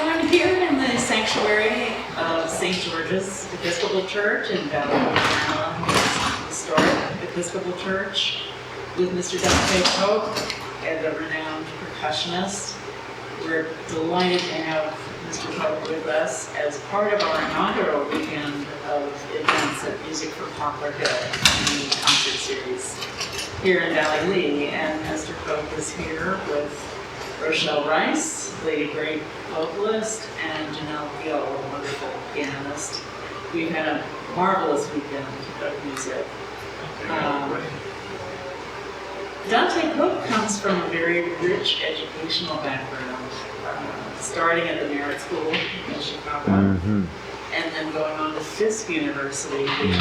So I'm here in the sanctuary of St. George's Episcopal Church in Valley, Maryland, historic Episcopal Church, with Mr. Dante Pope as a renowned percussionist. We're delighted to have Mr. Pope with us as part of our inaugural weekend of events at Music for Poplar Hill, the concert series here in Valley Lee. And Mr. Pope is here with Rochelle Rice, Lady Great vocalist, and Janelle Gill, a wonderful pianist. We've had a marvelous weekend of music. Dante Pope comes from a very rich educational background, starting at the Merit School in Chicago, and then going on to Fisk University, which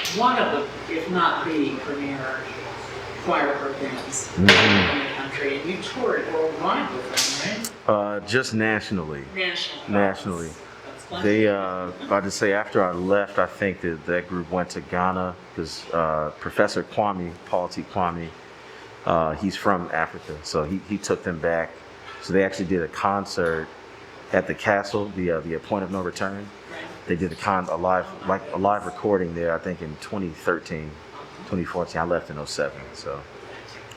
is one of the, if not the premier choir programs in the country. And you toured worldwide with them, right? Just nationally. Nationally. They, about to say, after I left, I think that group went to Ghana because Professor Kwame, Paul T. Kwame, he's from Africa, so he took them back. So they actually did a concert at the castle, the Point of No Return. Right. They did a live recording there, I think in 2013, 2014. I left in 07, so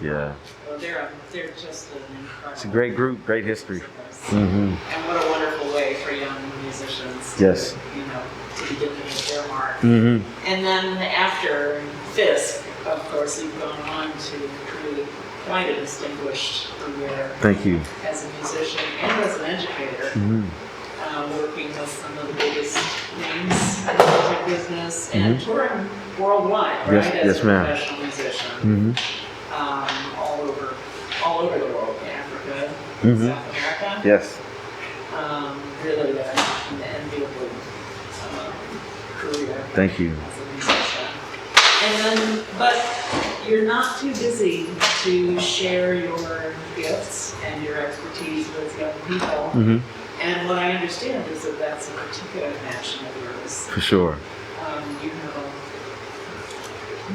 yeah. Well, they're just an incredible. It's a great group, great history. And what a wonderful way for young musicians Yes. to begin to make their mark. And then after Fisk, of course, you've gone on to create quite a distinguished career. Thank you. As a musician and as an educator, working with some of the biggest names in the music business and touring worldwide, right? Yes, as a ma'am. professional musician, all over the world, Africa, South America. Yes. Really an enviable career. Thank you. As a musician. And then, but you're not too busy to share your gifts and your expertise with young people. And what I understand is that that's a particular passion of yours. For sure. You have a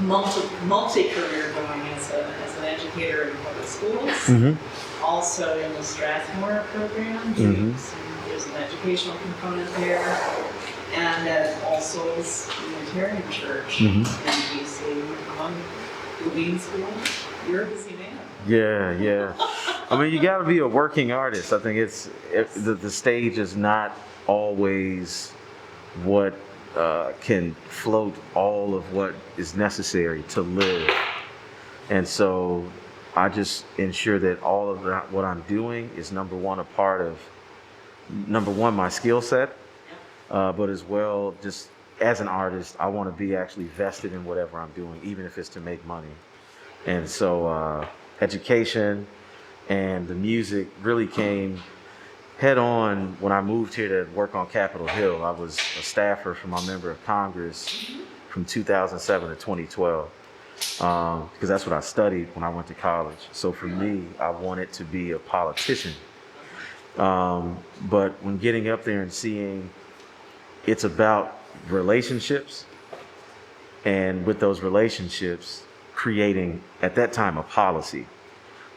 multi-career going as an educator in public schools, also in the Strathmore program. There's an educational component there, and at All Souls Unitarian Church in DC, on the Bean School. You're a busy man. Yeah. I mean, you got to be a working artist. I think the stage is not always what can float all of what is necessary to live. And so I just ensure that all of what I'm doing is number one, my skill set, but as well, just as an artist, I want to be actually vested in whatever I'm doing, even if it's to make money. And so education and the music really came head on when I moved here to work on Capitol Hill. I was a staffer for my member of Congress from 2007 to 2012 because that's what I studied when I went to college. So for me, I wanted to be a politician. But when getting up there and seeing it's about relationships, and with those relationships, creating, at that time, a policy.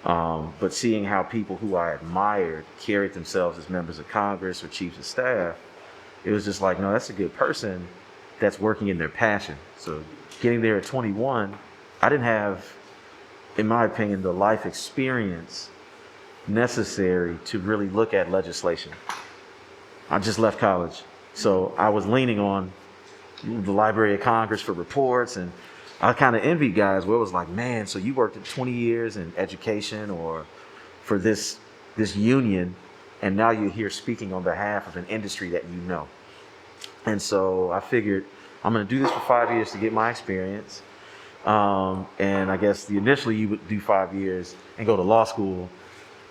But seeing how people who I admired carried themselves as members of Congress or chiefs of staff, it was just like, no, that's a good person that's working in their passion. So getting there at 21, I didn't have, in my opinion, the life experience necessary to really look at legislation. I just left college. So I was leaning on the Library of Congress for reports, and I kind of envied guys where it was like, man, so you worked 20 years in education or for this union, and now you're here speaking on behalf of an industry that you know. And so I figured I'm going to do this for 5 years to get my experience. And I guess initially you would do 5 years and go to law school,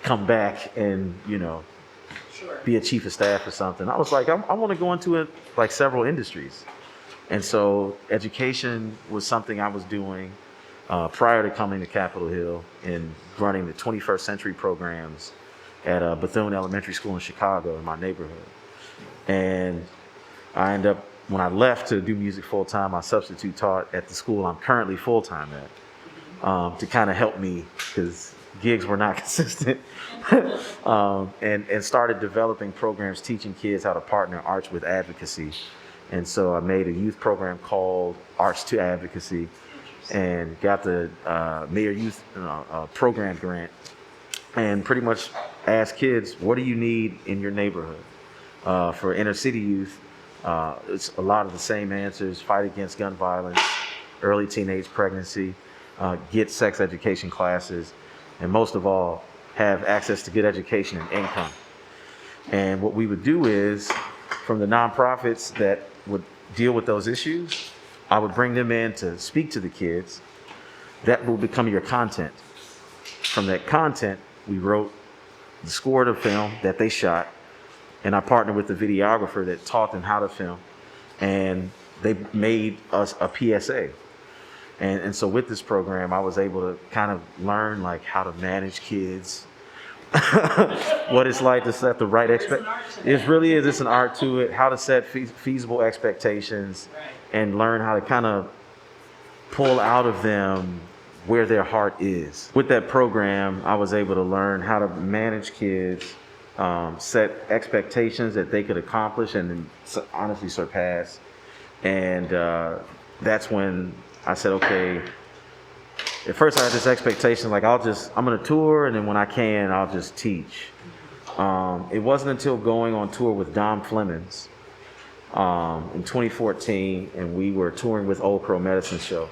come back and, be a chief of staff or something. I was like, I want to go into like several industries. And so education was something I was doing prior to coming to Capitol Hill and running the 21st century programs at Bethune Elementary School in Chicago in my neighborhood. And I ended up, when I left to do music full time, I substitute taught at the school I'm currently full time at to kind of help me, because gigs were not consistent, and started developing programs teaching kids how to partner arts with advocacy. And so I made a youth program called Arts to Advocacy, and got the Mayor Youth Program grant, and pretty much asked kids, what do you need in your neighborhood? For inner city youth, it's a lot of the same answers: fight against gun violence, early teenage pregnancy, get sex education classes, and most of all, have access to good education and income. And what we would do is, from the nonprofits that would deal with those issues, I would bring them in to speak to the kids. That will become your content. From that content, we wrote the score to the film that they shot, and I partnered with the videographer that taught them how to film, and they made us a PSA. And so with this program, I was able to kind of learn like how to manage kids, what it's like to set the right it really is. It's an art to it. How to set feasible expectations, and learn how to kind of pull out of them where their heart is. With that program, I was able to learn how to manage kids, set expectations that they could accomplish and then honestly surpass. And that's when I said, okay, at first I had this expectation, like I'm going to tour, and then when I can, I'll just teach. It wasn't until going on tour with Dom Flemings in 2014, and we were touring with Old Crow Medicine Show.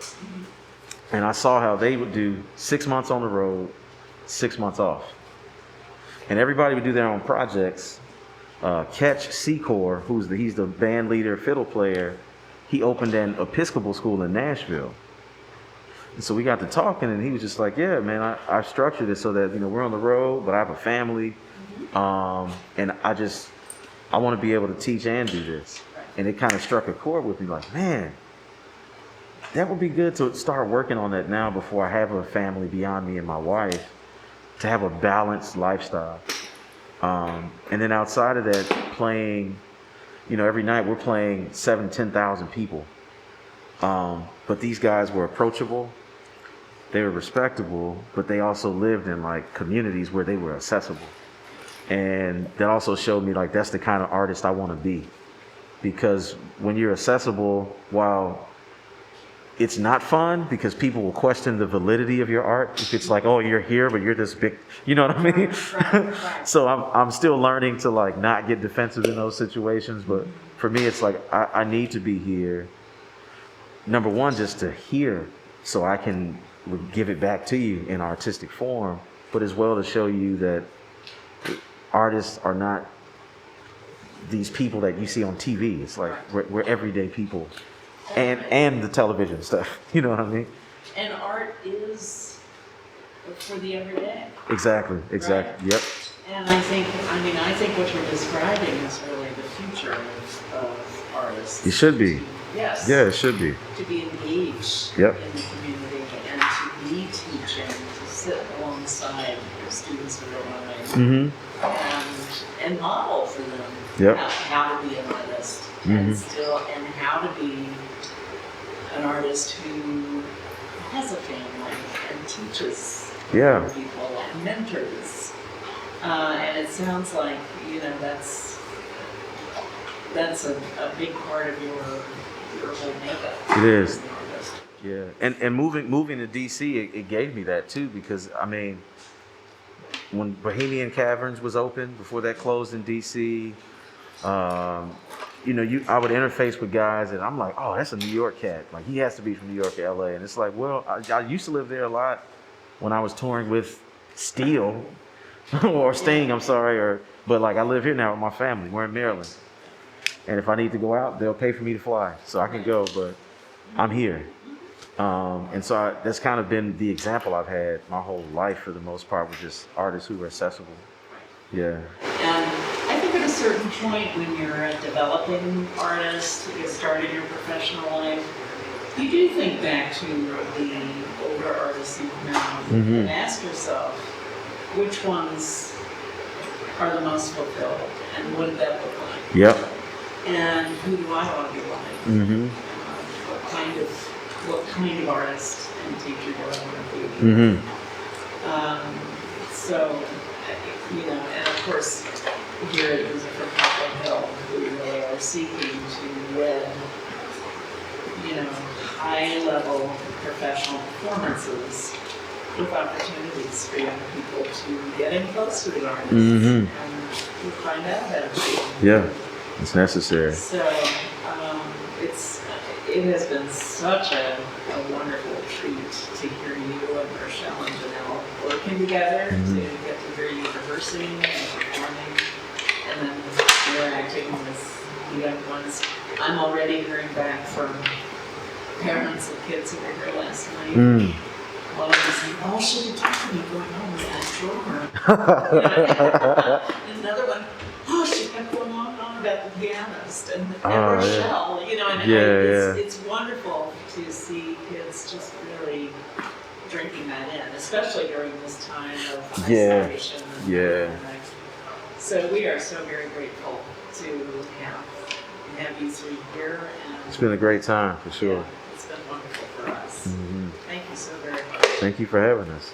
And I saw how they would do 6 months on the road, 6 months off. And everybody would do their own projects. Catch Secor, he's the band leader, fiddle player, he opened an Episcopal school in Nashville. And so we got to talking, and he was just like, yeah, man, I structured it so that, we're on the road, but I have a family. And I want to be able to teach and do this. And it kind of struck a chord with me, like, man, that would be good to start working on that now before I have a family beyond me and my wife, to have a balanced lifestyle. And then outside of that, playing, every night we're playing 10,000 people. But these guys were approachable, they were respectable, but they also lived in like communities where they were accessible. And that also showed me like that's the kind of artist I want to be. Because when you're accessible, while it's not fun because people will question the validity of your art. If it's like, oh, you're here, but you're this big, you know what I mean? Right. So I'm still learning to like not get defensive in those situations. But for me, it's like, I need to be here. Number one, just to hear so I can give it back to you in artistic form, but as well to show you that artists are not these people that you see on TV. It's like we're everyday people. And the television stuff, you know what I mean? And art is for the everyday. Exactly. Right? Yep. And I think what you're describing is really the future of artists. It should be. Yes. Yeah, it should be. To be engaged in the community and to be teaching, to sit alongside the students of their lives and model for them how to be an artist and how to be an artist who has a family and teaches other people and mentors. And it sounds like, that's a big part of your whole makeup. It is. Yeah. And moving to DC, it gave me that too, because when Bohemian Caverns was open, before that closed in DC, I would interface with guys and I'm like, oh, that's a New York cat. Like, he has to be from New York or LA. And it's like, well, I used to live there a lot when I was touring with Steel or Sting, but like I live here now with my family. We're in Maryland. And if I need to go out, they'll pay for me to fly. So I can go, but I'm here. And so that's kind of been the example I've had my whole life for the most part, with just artists who are accessible. Yeah. And I think at a certain point when you're a developing artist, you started your professional life, you do think back to the older artists you've known and ask yourself, which ones are the most fulfilled and what did that look like? Yep. And who do I want to be like? What kind of artist and teacher do I want to be? So, you know, and of course, here it was from Poplar Hill, we really are seeking to wed, you know, high-level professional performances with opportunities for young people to get in close to the artists and to find out about it. Yeah, it's necessary. So it has been such a wonderful treat to hear you and Rochelle and Janelle working together to get to hear you rehearsing and performing and then interacting with the young ones. I'm already hearing back from parents of kids who were here last night. One of them saying, "Oh, she didn't talk to me going home with that drummer." And another one, "Oh, she kept going on and on about the pianist and Rochelle," you know, and it's wonderful to see kids just really drinking that in, especially during this time of isolation. So we are so very grateful to have you three here. And it's been a great time for sure. Yeah, it's been wonderful for us. Thank you so very much. Thank you for having us.